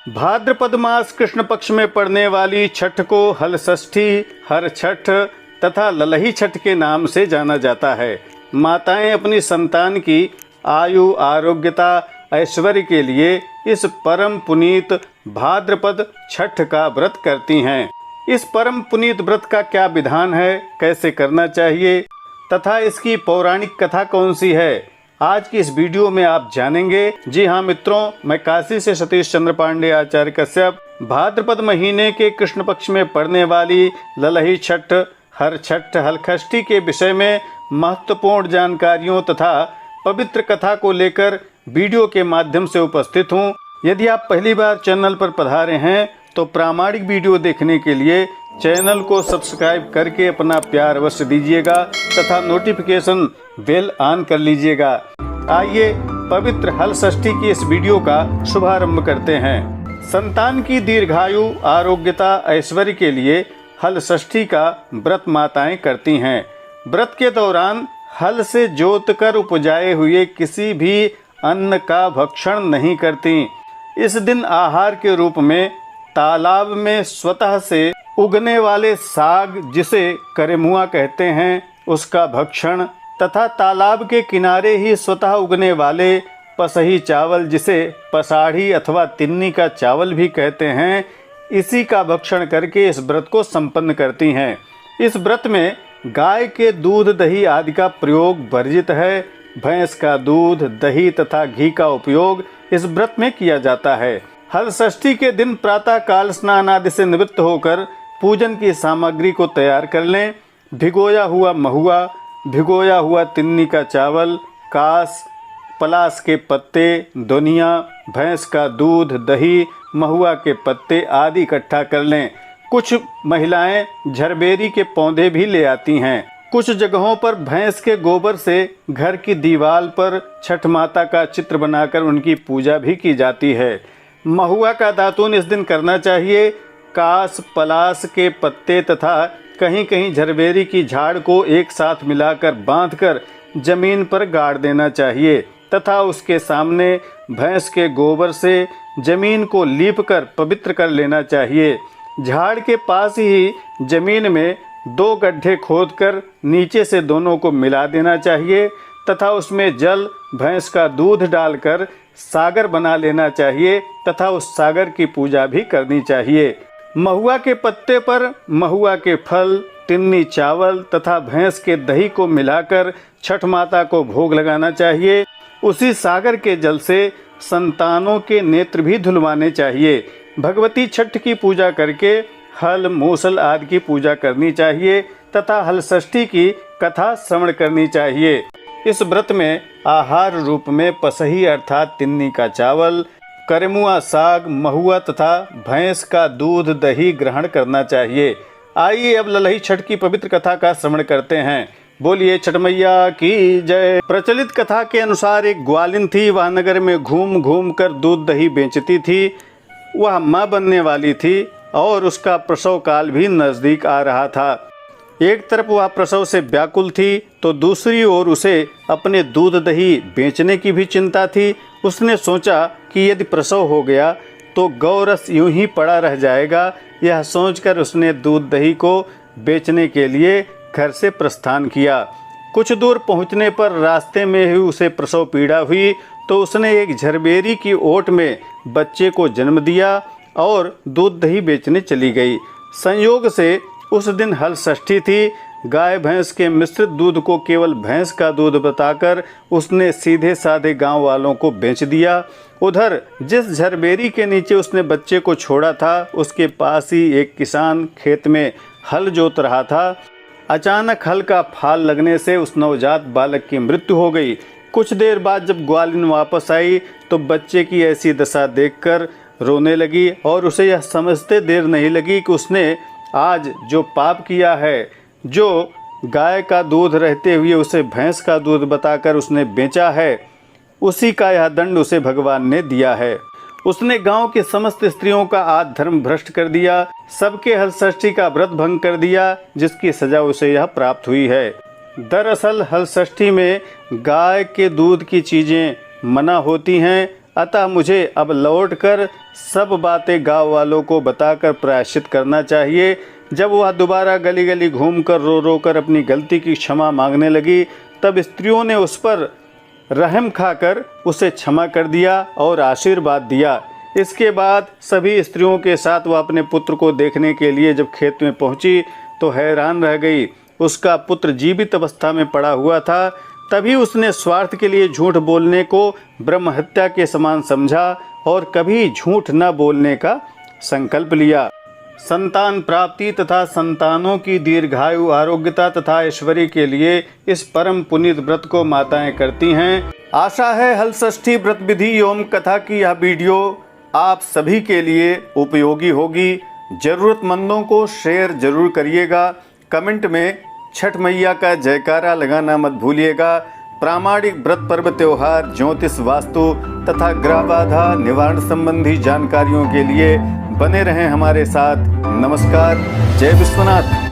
भाद्रपद मास कृष्ण पक्ष में पड़ने वाली छठ को हल षष्ठी, हर छठ तथा ललही छठ के नाम से जाना जाता है। माताएं अपनी संतान की आयु, आरोग्यता, ऐश्वर्य के लिए इस परम पुनीत भाद्रपद छठ का व्रत करती हैं। इस परम पुनीत व्रत का क्या विधान है, कैसे करना चाहिए तथा इसकी पौराणिक कथा कौन सी है, आज की इस वीडियो में आप जानेंगे। जी हाँ मित्रों, मैं काशी से सतीश चंद्र पांडे आचार्य कश्यप भाद्रपद महीने के कृष्ण पक्ष में पड़ने वाली ललही छठ, हर छठ, हलषष्ठी के विषय में महत्वपूर्ण जानकारियों तथा पवित्र कथा को लेकर वीडियो के माध्यम से उपस्थित हूँ। यदि आप पहली बार चैनल पर पधारे हैं तो प्रामाणिक वीडियो देखने के लिए चैनल को सब्सक्राइब करके अपना प्यार अवश्य दीजिएगा तथा नोटिफिकेशन बेल ऑन कर लीजिएगा। आइए पवित्र हल षष्ठी की इस वीडियो का शुभारंभ करते हैं। संतान की दीर्घायु, आरोग्यता, ऐश्वर्य के लिए हल षष्ठी का व्रत माताएं करती हैं। व्रत के दौरान हल से जोत कर उपजाए हुए किसी भी अन्न का भक्षण नहीं करती। इस दिन आहार के रूप में तालाब में स्वतः से उगने वाले साग, जिसे करेमुआ कहते हैं, उसका भक्षण तथा तालाब के किनारे ही स्वतः उगने वाले पसही चावल, जिसे पसाढ़ी अथवा तिन्नी का चावल भी कहते हैं, इसी का भक्षण करके इस व्रत को संपन्न करती हैं। इस व्रत में गाय के दूध, दही आदि का प्रयोग वर्जित है। भैंस का दूध, दही तथा घी का उपयोग इस व्रत में किया जाता है। हल षष्ठी के दिन प्रातः काल स्नान आदि से निवृत्त होकर पूजन की सामग्री को तैयार कर लें। भिगोया हुआ महुआ, भिगोया हुआ तिन्नी का चावल, कास, पलास के पत्ते, दुनिया, भैंस का दूध, दही, महुआ के पत्ते आदि इकट्ठा कर लें। कुछ महिलाएं झरबेरी के पौधे भी ले आती हैं। कुछ जगहों पर भैंस के गोबर से घर की दीवार पर छठ माता का चित्र बनाकर उनकी पूजा भी की जाती है। महुआ का दातून इस दिन करना चाहिए। कास, पलास के पत्ते तथा कहीं कहीं झरबेरी की झाड़ को एक साथ मिलाकर बांधकर जमीन पर गाड़ देना चाहिए तथा उसके सामने भैंस के गोबर से जमीन को लीपकर पवित्र कर लेना चाहिए। झाड़ के पास ही जमीन में 2 गड्ढे खोदकर नीचे से दोनों को मिला देना चाहिए तथा उसमें जल, भैंस का दूध डालकर सागर बना लेना चाहिए तथा उस सागर की पूजा भी करनी चाहिए। महुआ के पत्ते पर महुआ के फल, तिन्नी चावल तथा भैंस के दही को मिलाकर छठ माता को भोग लगाना चाहिए। उसी सागर के जल से संतानों के नेत्र भी धुलवाने चाहिए। भगवती छठ की पूजा करके हल, मूसल आदि की पूजा करनी चाहिए तथा हल षष्ठी की कथा श्रवण करनी चाहिए। इस व्रत में आहार रूप में पसही अर्थात तिन्नी का चावल, करेमुआ साग, महुआ तथा भैंस का दूध, दही ग्रहण करना चाहिए। आइए अब ललही छठ की पवित्र कथा का श्रवण करते हैं। बोलिए छठ मैया की जय। प्रचलित कथा के अनुसार एक ग्वालिन थी। वह नगर में घूम घूम कर दूध दही बेचती थी। वह माँ बनने वाली थी और उसका प्रसव काल भी नज़दीक आ रहा था। एक तरफ वह प्रसव से व्याकुल थी तो दूसरी ओर उसे अपने दूध दही बेचने की भी चिंता थी। उसने सोचा कि यदि प्रसव हो गया तो गौरस यूं ही पड़ा रह जाएगा। यह सोचकर उसने दूध दही को बेचने के लिए घर से प्रस्थान किया। कुछ दूर पहुंचने पर रास्ते में ही उसे प्रसव पीड़ा हुई तो उसने एक झरबेरी की ओट में बच्चे को जन्म दिया और दूध दही बेचने चली गई। संयोग से उस दिन हल षष्ठी थी। गाय भैंस के मिश्रित दूध को केवल भैंस का दूध बताकर उसने सीधे साधे गांव वालों को बेच दिया। उधर जिस झरबेरी के नीचे उसने बच्चे को छोड़ा था उसके पास ही एक किसान खेत में हल जोत रहा था। अचानक हल का फाल लगने से उस नवजात बालक की मृत्यु हो गई। कुछ देर बाद जब ग्वालिन वापस आई तो बच्चे की ऐसी दशा देखकर रोने लगी और उसे यह समझते देर नहीं लगी कि उसने आज जो पाप किया है, जो गाय का दूध रहते हुए उसे भैंस का दूध बताकर उसने बेचा है, उसी का यह दंड उसे भगवान ने दिया है। उसने गांव के समस्त स्त्रियों का आद धर्म भ्रष्ट कर दिया, सबके हल षष्ठी का व्रत भंग कर दिया, जिसकी सजा उसे यह प्राप्त हुई है। दरअसल हल षष्ठी में गाय के दूध की चीज़ें मना होती हैं, अतः मुझे अब लौटकर सब बातें गांव वालों को बताकर प्रायश्चित करना चाहिए। जब वह दोबारा गली गली घूमकर रो रो कर अपनी गलती की क्षमा मांगने लगी, तब स्त्रियों ने उस पर रहम खाकर उसे क्षमा कर दिया और आशीर्वाद दिया। इसके बाद सभी स्त्रियों के साथ वह अपने पुत्र को देखने के लिए जब खेत में पहुंची तो हैरान रह गई। उसका पुत्र जीवित अवस्था में पड़ा हुआ था। तभी उसने स्वार्थ के लिए झूठ बोलने को ब्रह्म हत्या के समान समझा और कभी झूठ न बोलने का संकल्प लिया। संतान प्राप्ति तथा संतानों की दीर्घायु, आरोग्यता तथा ऐश्वर्य के लिए इस परम पुनीत व्रत को माताएं करती हैं। आशा है हलषष्ठी व्रत विधि एवं कथा की यह वीडियो आप सभी के लिए उपयोगी होगी। जरूरतमंदों को शेयर जरूर करिएगा। कमेंट में छठ मैया का जयकारा लगाना मत भूलिएगा। प्रामाणिक व्रत पर्व त्योहार, ज्योतिष, वास्तु तथा ग्रह बाधा निवारण संबंधी जानकारियों के लिए बने रहें हमारे साथ। नमस्कार। जय विश्वनाथ।